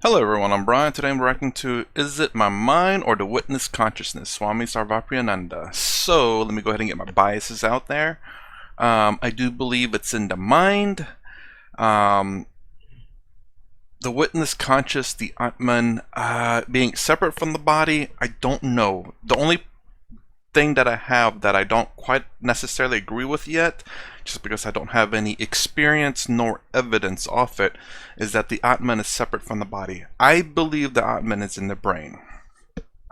Hello everyone, I'm Brian. Today I'm reacting to Is It My Mind or the Witness Consciousness? Swami Sarvapriyananda. So, let me go ahead and get my biases out there. I do believe it's in the mind. The witness conscious, the Atman, being separate from the body, I don't know. The only thing that I have that I don't quite necessarily agree with yet, just because I don't have any experience nor evidence of it, is that the Atman is separate from the body. I believe the Atman is in the brain.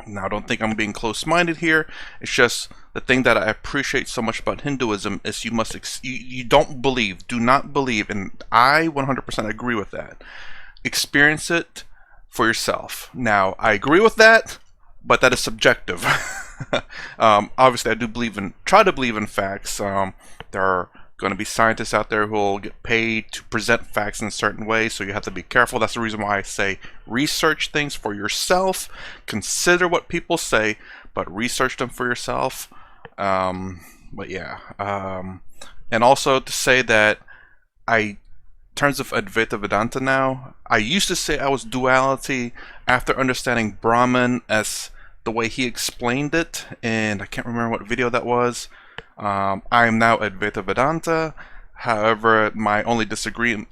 Now, I don't think I'm being close-minded here. It's just the thing that I appreciate so much about Hinduism is you don't believe, do not believe, and I 100% agree with that. Experience it for yourself. Now, I agree with that, but that is subjective. Obviously, I do try to believe in facts. There are going to be scientists out there who will get paid to present facts in a certain way, so you have to be careful. That's the reason why I say research things for yourself. Consider what people say, but research them for yourself. But yeah, and also to say that in terms of Advaita Vedanta now, I used to say I was duality after understanding Brahman as the way he explained it, and I can't remember what video that was. I am now Advaita Vedanta. However, my only disagreement,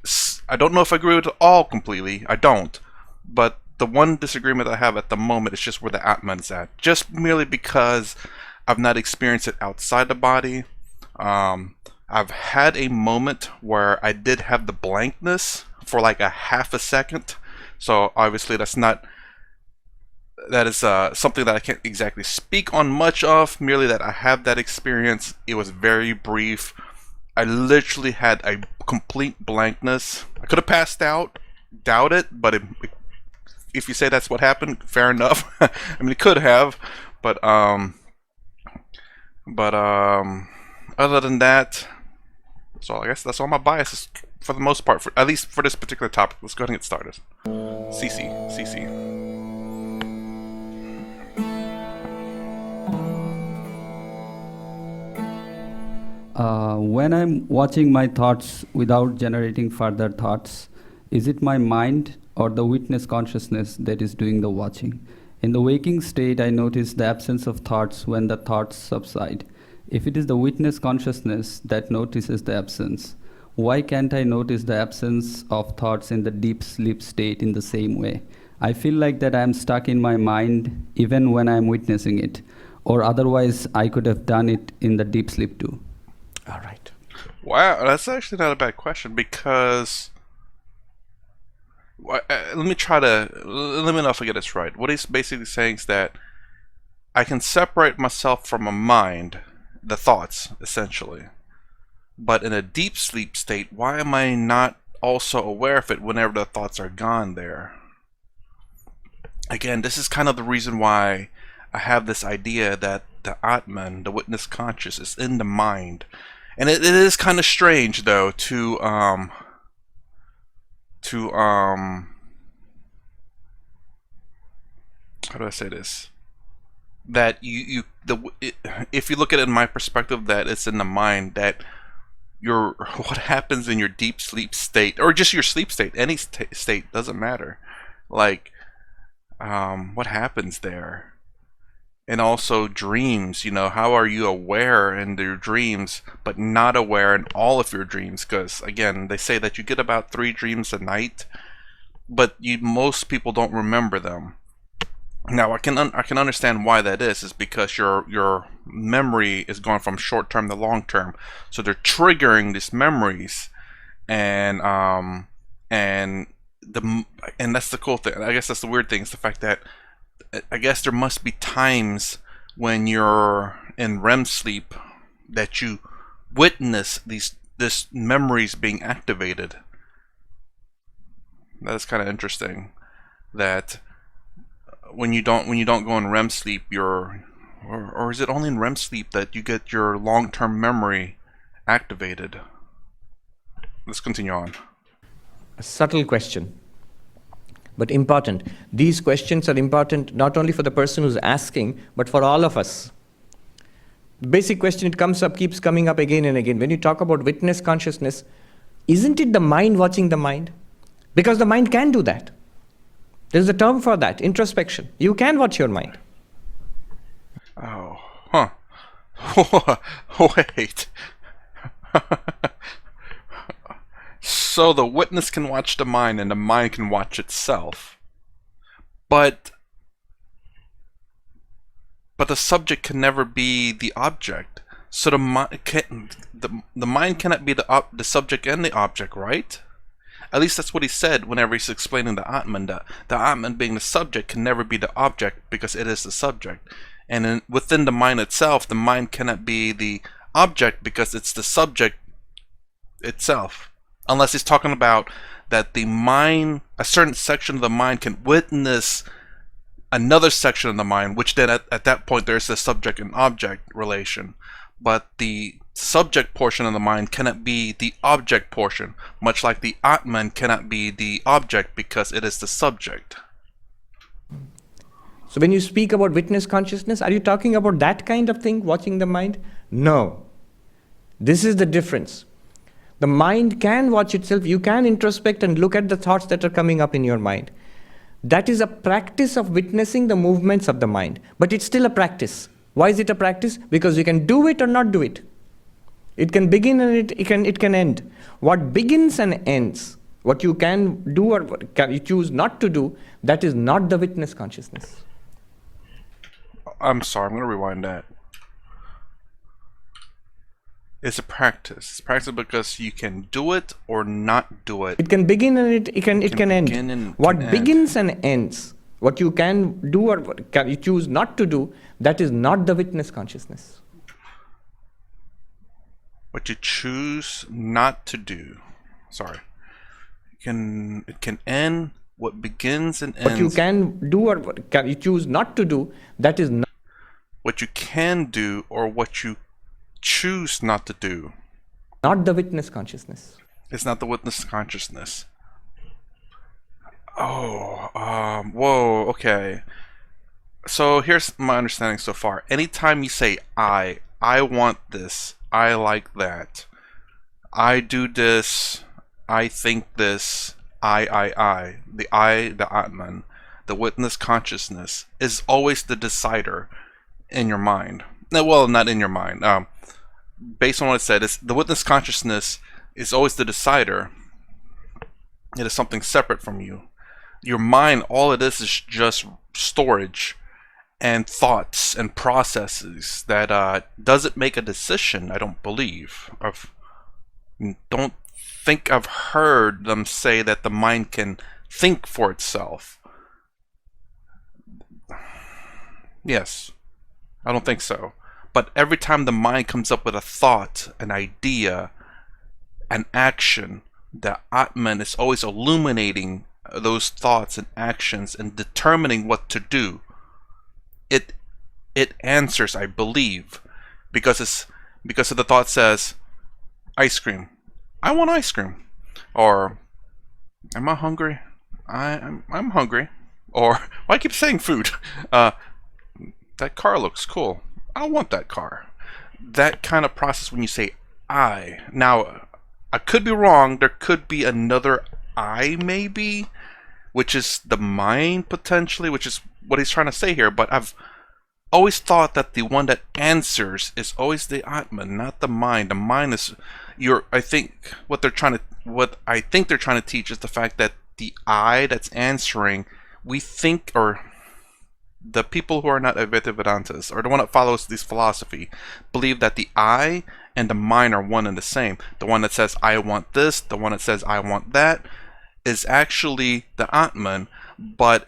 I don't know if I agree with it all completely, I don't, but the one disagreement I have at the moment is just where the Atman is at, just merely because I've not experienced it outside the body. I've had a moment where I did have the blankness for like a half a second, so obviously that is something that I can't exactly speak on much of, merely that I have that experience. It was very brief. I literally had a complete blankness. I could have passed out, doubt it, but if you say that's what happened, fair enough. I mean, it could have, but other than that, so I guess that's all my biases for the most part, at least for this particular topic. Let's go ahead and get started. CC. When I'm watching my thoughts without generating further thoughts, is it my mind or the witness consciousness that is doing the watching? In the waking state, I notice the absence of thoughts when the thoughts subside. If it is the witness consciousness that notices the absence, why can't I notice the absence of thoughts in the deep sleep state in the same way? I feel like that I am stuck in my mind even when I am witnessing it, or otherwise I could have done it in the deep sleep too. All right. Wow, that's actually not a bad question, because let me know if I get this right. What he's basically saying is that I can separate myself from a mind, the thoughts, essentially. But in a deep sleep state, why am I not also aware of it whenever the thoughts are gone there? Again, this is kind of the reason why I have this idea that the Atman, the witness conscious, is in the mind. And it is kind of strange, though, how do I say this? That if you look at it in my perspective, that it's in the mind, that what happens in your deep sleep state, or just your sleep state, any state, doesn't matter. Like, what happens there? And also dreams, how are you aware in your dreams, but not aware in all of your dreams? Because, again, they say that you get about 3 dreams a night, but most people don't remember them. Now, I can understand why that is because your memory is going from short term to long term, so they're triggering these memories, and that's the cool thing. I guess that's the weird thing, is the fact that I guess there must be times when you're in REM sleep that you witness this memories being activated. That is kind of interesting. That when you don't go in REM sleep, or is it only in REM sleep that you get your long-term memory activated? Let's continue on. A subtle question, but important. These questions are important not only for the person who's asking, but for all of us. Basic question, keeps coming up again and again. When you talk about witness consciousness, isn't it the mind watching the mind? Because the mind can do that. There's a term for that, introspection. You can watch your mind. Oh, huh. Wait. So the witness can watch the mind and the mind can watch itself. But the subject can never be the object. So the mind cannot be the subject and the object, right? At least that's what he said whenever he's explaining the Atman. The Atman being the subject can never be the object because it is the subject. And within the mind itself, the mind cannot be the object because it's the subject itself. Unless he's talking about that the mind, a certain section of the mind can witness another section of the mind, which then at that point there's a subject and object relation. But the subject portion of the mind cannot be the object portion, much like the Atman cannot be the object because it is the subject. So when you speak about witness consciousness, are you talking about that kind of thing, watching the mind? No. This is the difference. The mind can watch itself. You can introspect and look at the thoughts that are coming up in your mind. That is a practice of witnessing the movements of the mind. But it's still a practice. Why is it a practice? Because you can do it or not do it. It can begin and it can end. What begins and ends, what you can do or what you choose not to do, that is not the witness consciousness. I'm sorry, I'm going to rewind that. It's a practice. It's practice because you can do it or not do it. It can begin and it can end. What begins and ends, what you can do or what you choose not to do, that is not the witness consciousness. What you choose not to do. Sorry. It can end. What begins and ends. What you can do or what you choose not to do, that is not. What you can do or what you choose not to do. Not the witness consciousness. It's not the witness consciousness. Oh, whoa, okay. So here's my understanding so far. Anytime you say I want this, I like that, I do this, I think this, the Atman, the witness consciousness is always the decider in your mind. Well, not in your mind. Based on what it said, the witness consciousness is always the decider. It is something separate from you. Your mind, all it is just storage and thoughts and processes that doesn't make a decision. I don't believe. Don't think I've heard them say that the mind can think for itself. Yes, I don't think so. But every time the mind comes up with a thought, an idea, an action, the Atman is always illuminating those thoughts and actions and determining what to do. It answers, I believe, because of the thought says, ice cream. I want ice cream. Or, am I hungry? I'm hungry. Or, well, I keep saying food. That car looks cool. I want that car. That kind of process when you say I. Now, I could be wrong. There could be another I maybe, which is the mind potentially, which is what he's trying to say here. But I've always thought that the one that answers is always the Atman, not the mind. The mind is I think what I think they're trying to teach is the fact that the I that's answering, we think, or the people who are not Advaita Vedantas, or the one that follows this philosophy, believe that the I and the mind are one and the same. The one that says I want this, the one that says I want that, is actually the Atman, but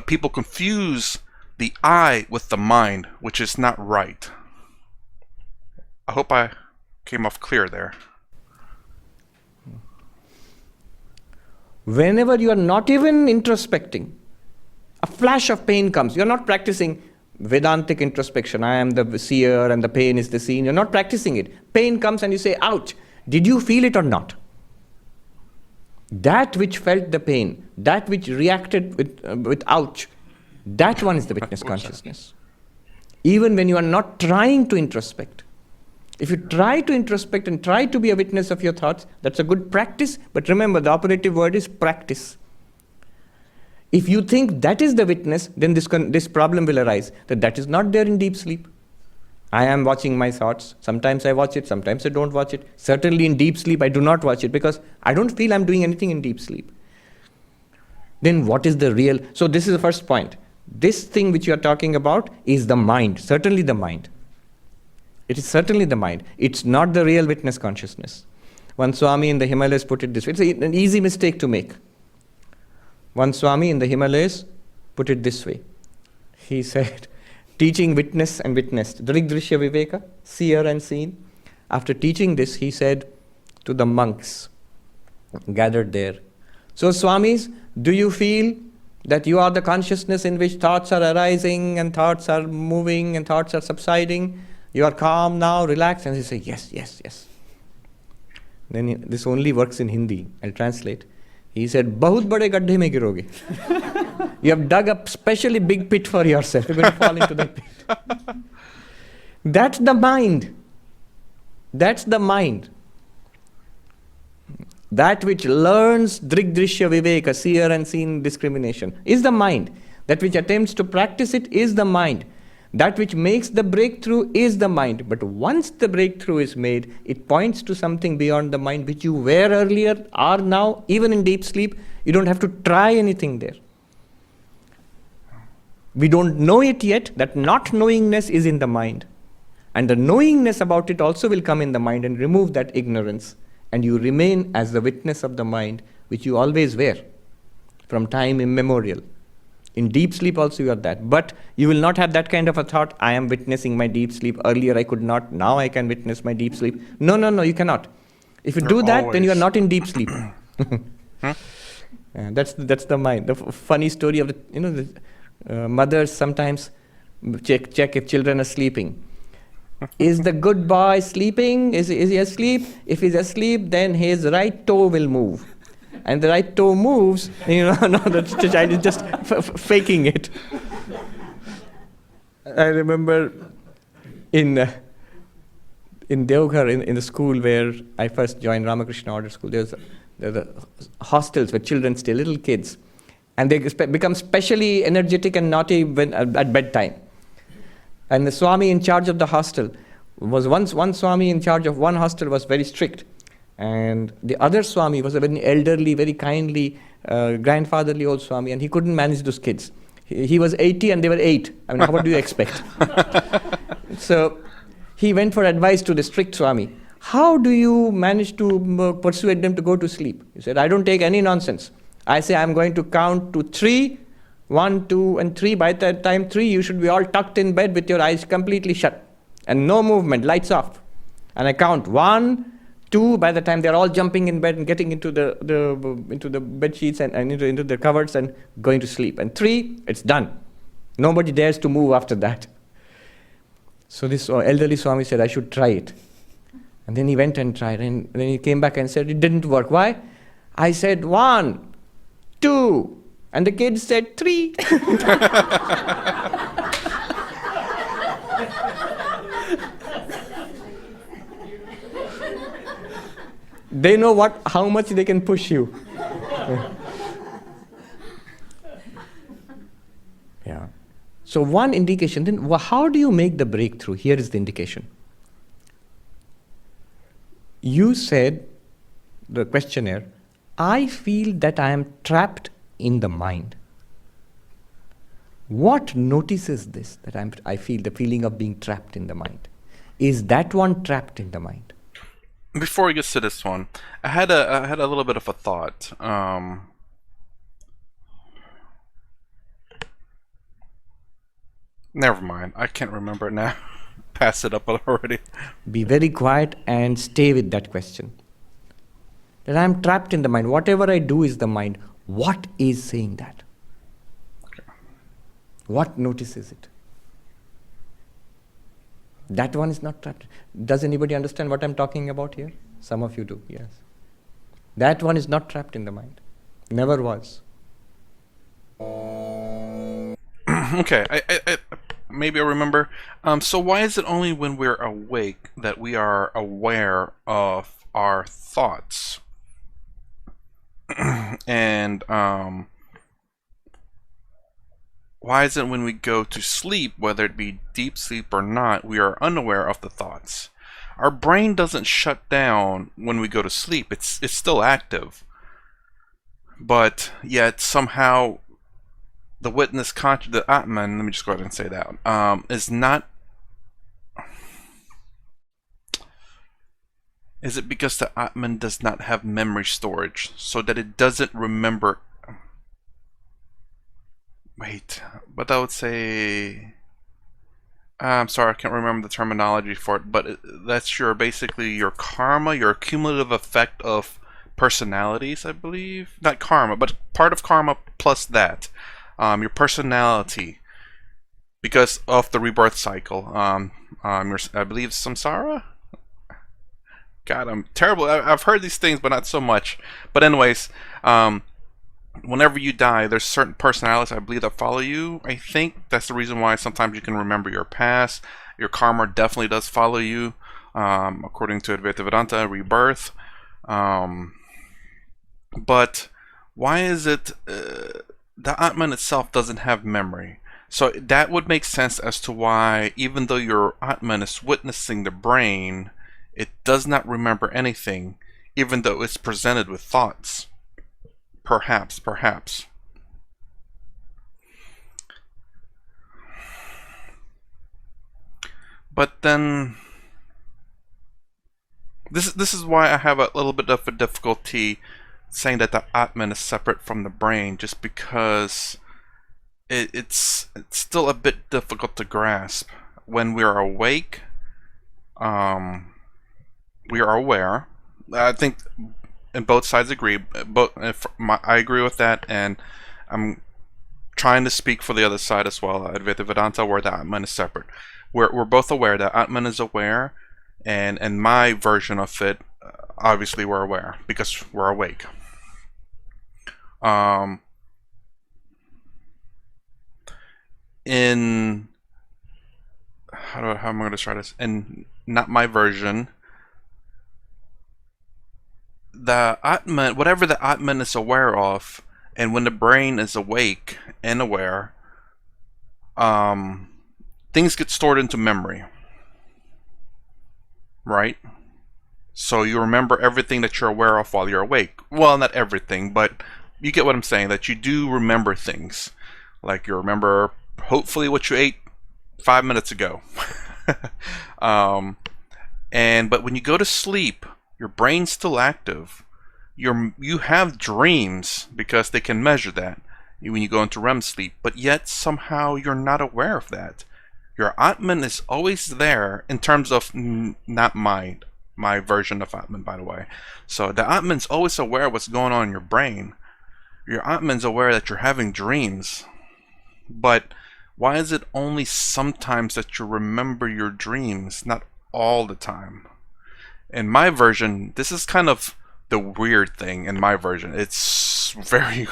people confuse the I with the mind, which is not right. I hope I came off clear there. Whenever you are not even introspecting, a flash of pain comes. You're not practicing Vedantic introspection. I am the seer and the pain is the seen. You're not practicing it. Pain comes and you say, ouch. Did you feel it or not? That which felt the pain, that which reacted with ouch, that one is the witness consciousness. Even when you are not trying to introspect. If you try to introspect and try to be a witness of your thoughts, that's a good practice. But remember, the operative word is practice. If you think that is the witness, then this problem will arise, that is not there in deep sleep. I am watching my thoughts. Sometimes I watch it, sometimes I don't watch it. Certainly in deep sleep I do not watch it because I don't feel I'm doing anything in deep sleep. Then what is the real? So this is the first point. This thing which you are talking about is the mind, certainly the mind. It is certainly the mind. It's not the real witness consciousness. One Swami in the Himalayas put it this way. It's an easy mistake to make. One Swami in the Himalayas put it this way. He said, teaching witness and witnessed, drigdrishya viveka, seer and seen. After teaching this, he said to the monks gathered there, so Swamis, do you feel that you are the consciousness in which thoughts are arising and thoughts are moving and thoughts are subsiding? You are calm now, relaxed? And he said, yes, yes, yes. Then this only works in Hindi. I'll translate. He said, "Bahut bade gaddhe mein giroge." You have dug a specially big pit for yourself. You're going to fall into that pit. That's the mind. That's the mind. That which learns drigdrishya viveka, seer and seen discrimination, is the mind. That which attempts to practice it is the mind. That which makes the breakthrough is the mind. But once the breakthrough is made, it points to something beyond the mind, which you were earlier, are now, even in deep sleep. You don't have to try anything there. We don't know it yet. That not knowingness is in the mind. And the knowingness about it also will come in the mind and remove that ignorance. And you remain as the witness of the mind, which you always were, from time immemorial. In deep sleep also you are that. But you will not have that kind of a thought, I am witnessing my deep sleep. Earlier I could not, now I can witness my deep sleep. No, you cannot. If you do that, then you are not in deep sleep. That's the mind. The funny story of the mothers sometimes check if children are sleeping. Is the good boy sleeping? Is he asleep? If he's asleep, then his right toe will move. And the right toe moves, the child is just faking it. I remember in Deoghar, in the school where I first joined Ramakrishna Order School, there were hostels where children stay, little kids. And they become specially energetic and naughty at bedtime. And the Swami in charge of the hostel was one Swami in charge of one hostel was very strict. And the other Swami was a very elderly, very kindly, grandfatherly old Swami, and he couldn't manage those kids. He was 80 and they were 8. I mean, what do you expect? So he went for advice to the strict Swami. How do you manage to persuade them to go to sleep? He said, I don't take any nonsense. I say, I'm going to count to 3. 1, 2, and 3. By that time 3, you should be all tucked in bed with your eyes completely shut. And no movement, lights off. And I count 1, 2, by the time they're all jumping in bed and getting into the bed sheets and into the covers and going to sleep. And 3, it's done. Nobody dares to move after that. So this elderly Swami said, I should try it. And then he went and tried. And then he came back and said, it didn't work. Why? I said 1, 2. And the kids said 3. They know how much they can push you. Yeah. So one indication, then how do you make the breakthrough? Here is the indication. You said, the questionnaire, I feel that I am trapped in the mind. What notices this, that I feel the feeling of being trapped in the mind? Is that one trapped in the mind? Before we get to this one, I had a little bit of a thought. Never mind. I can't remember it now. Pass it up already. Be very quiet and stay with that question. That I am trapped in the mind. Whatever I do is the mind. What is saying that? Okay. What notices it? That one is not trapped. Does anybody understand what I'm talking about here? Some of you do, yes. That one is not trapped in the mind. Never was. Okay, I maybe I remember. So why is it only when we're awake that we are aware of our thoughts? And why is it when we go to sleep, whether it be deep sleep or not, we are unaware of the thoughts? Our brain doesn't shut down when we go to sleep. It's still active. But yet somehow the the Atman, let me just go ahead and say that, is not. Is it because the Atman does not have memory storage, so that it doesn't remember? Wait, but I would say. I'm sorry, I can't remember the terminology for it, but that's basically your karma, your cumulative effect of personalities, I believe. Not karma, but part of karma plus that. Your personality, because of the rebirth cycle. I believe samsara? God, I'm terrible. I've heard these things, but not so much. But anyways, whenever you die, there's certain personalities, I believe, that follow you. I think that's the reason why sometimes you can remember your past. Your karma definitely does follow you, according to Advaita Vedanta, rebirth. But why is it the Atman itself doesn't have memory? So that would make sense as to why, even though your Atman is witnessing the brain, it does not remember anything, even though it's presented with thoughts. Perhaps. But then, this is why I have a little bit of a difficulty saying that the Atman is separate from the brain, just because it's still a bit difficult to grasp. When we are awake, we are aware. I think. And both sides agree. I agree with that, and I'm trying to speak for the other side as well. Advaita Vedanta, where the Atman is separate. We're both aware that Atman is aware, and my version of it, obviously we're aware because we're awake. In how am I going to try this? In not my version. The Atman, whatever the Atman is aware of, and when the brain is awake and aware, things get stored into memory, right? So you remember everything that you're aware of while you're awake. Well, not everything, but you get what I'm saying, that you do remember things. Like you remember, hopefully, what you ate 5 minutes ago. But when you go to sleep, your brain's still active. You have dreams because they can measure that when you go into REM sleep, but yet somehow you're not aware of that. Your Atman is always there in terms of not my version of Atman, by the way. So the Atman's always aware of what's going on in your brain. Your Atman's aware that you're having dreams, but why is it only sometimes that you remember your dreams, not all the time? In my version, this is kind of the weird thing. In my version, it's very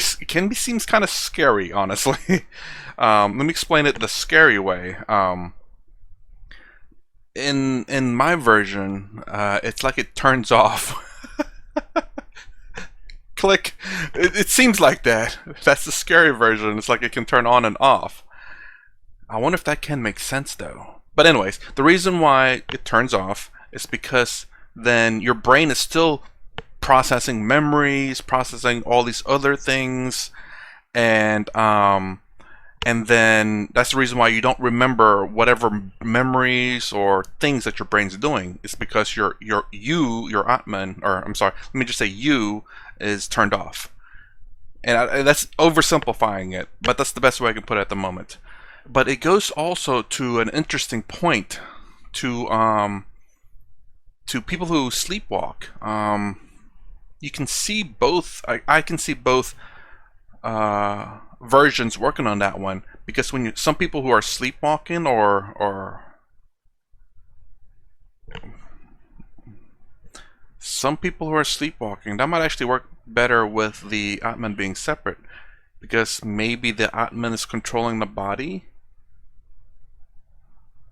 seems kind of scary, honestly. Let me explain it the scary way. In my version, it's like it turns off. Click. It seems like that. That's the scary version. It's like it can turn on and off. I wonder if that can make sense though. But anyways, the reason why it turns off is because then your brain is still processing memories, processing all these other things, and then that's the reason why you don't remember whatever memories or things that your brain's doing. It's because your Atman, or I'm sorry, let me just say you, is turned off. And that's oversimplifying it, but that's the best way I can put it at the moment. But it goes also to an interesting point to people who sleepwalk. You can see both. I can see both versions working on that one, because when some people who are sleepwalking or some people who are sleepwalking, that might actually work better with the Atman being separate, because maybe the Atman is controlling the body.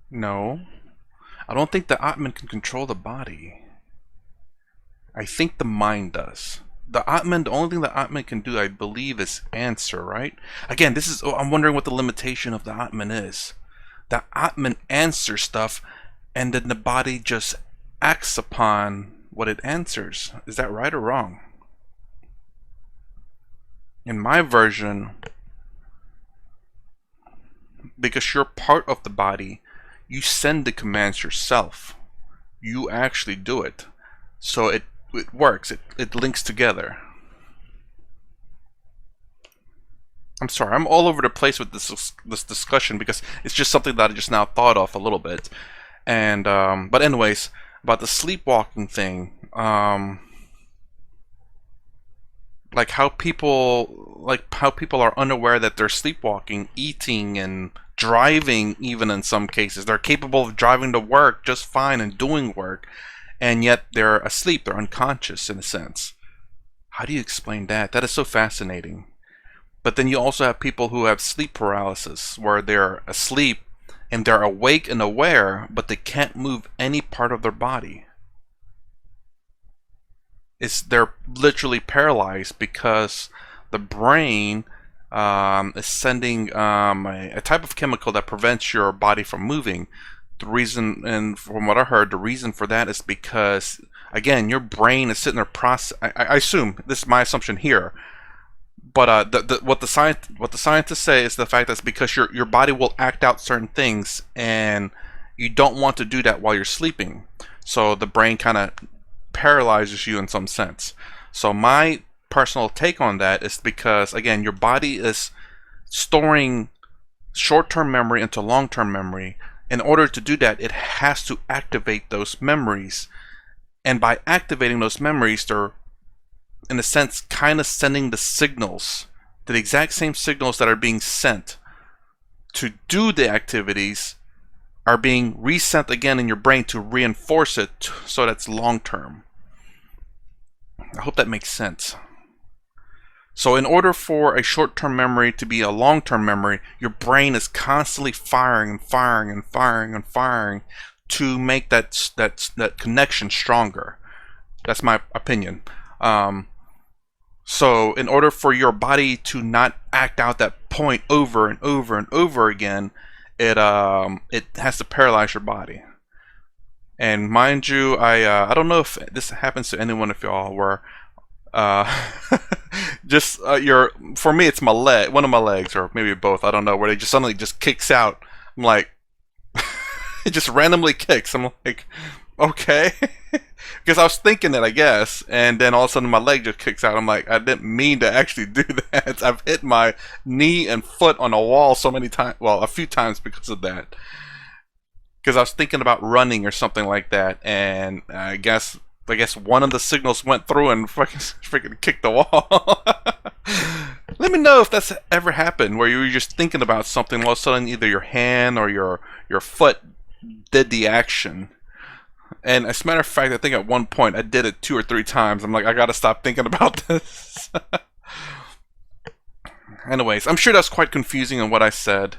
No, I don't think the Atman can control the body. I think the mind does. the Atman, the only thing the Atman can do, I believe, is answer, right? Again, this is, I'm wondering what the limitation of the Atman is. The Atman answers stuff, and then the body just acts upon what it answers. Is that right or wrong? In my version, because you're part of the body, you send the commands yourself. You actually do it. So it works. It links together. I'm sorry, I'm all over the place with this discussion because it's just something that I just now thought of a little bit. And but anyways, about the sleepwalking thing, like how people are unaware that they're sleepwalking, eating and driving, even in some cases. They're capable of driving to work just fine and doing work, and yet they're asleep, they're unconscious in a sense. How do you explain that? That is so fascinating. But then you also have people who have sleep paralysis, where they're asleep and they're awake and aware, but they can't move any part of their body. They're literally paralyzed because the brain is sending a type of chemical that prevents your body from moving. The reason, and from what I heard, the reason for that is because, again, your brain is sitting there I assume, this is my assumption here, but what the scientists say is the fact that's because your body will act out certain things, and you don't want to do that while you're sleeping. So the brain kind of paralyzes you in some sense. So my personal take on that is because, again, your body is storing short-term memory into long-term memory. In order to do that, it has to activate those memories. And by activating those memories, they're, in a sense, kind of sending the signals, the exact same signals that are being sent to do the activities are being resent again in your brain to reinforce it so that's long-term. I hope that makes sense. So in order for a short-term memory to be a long-term memory, your brain is constantly firing and firing and firing and firing to make that connection stronger. That's my opinion. So in order for your body to not act out that point over and over and over again, it has to paralyze your body. And mind you, I don't know if this happens to anyone of y'all where just for me it's my leg, one of my legs, or maybe both, I don't know, where they just suddenly just kicks out. I'm like, it just randomly kicks. I'm like, okay. Because I was thinking it, I guess, and then all of a sudden my leg just kicks out. I'm like, I didn't mean to actually do that. I've hit my knee and foot on a wall so many times, well, a few times because of that. Because I was thinking about running or something like that, and I guess one of the signals went through and freaking kicked the wall. Let me know if that's ever happened, where you were just thinking about something, all of a sudden either your hand or your foot did the action. And as a matter of fact, I think at one point I did it 2 or 3 times. I'm like, I gotta stop thinking about this. Anyways, I'm sure that's quite confusing in what I said.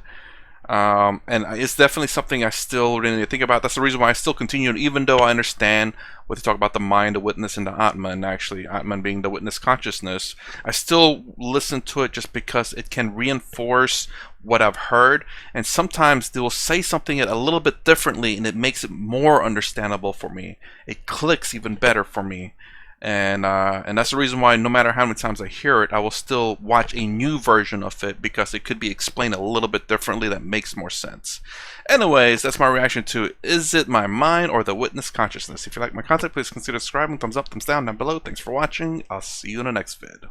And it's definitely something I still really need to think about. That's the reason why I still continue, even though I understand what they talk about the mind, the witness, and the Atman, actually Atman being the witness consciousness. I still listen to it just because it can reinforce what I've heard, and sometimes they will say something a little bit differently, and it makes it more understandable for me. It clicks even better for me. And that's the reason why no matter how many times I hear it, I will still watch a new version of it, because it could be explained a little bit differently that makes more sense. Anyways, that's my reaction to Is It My Mind or the Witness Consciousness? If you like my content, please consider subscribing, thumbs up, thumbs down below. Thanks for watching. I'll see you in the next vid.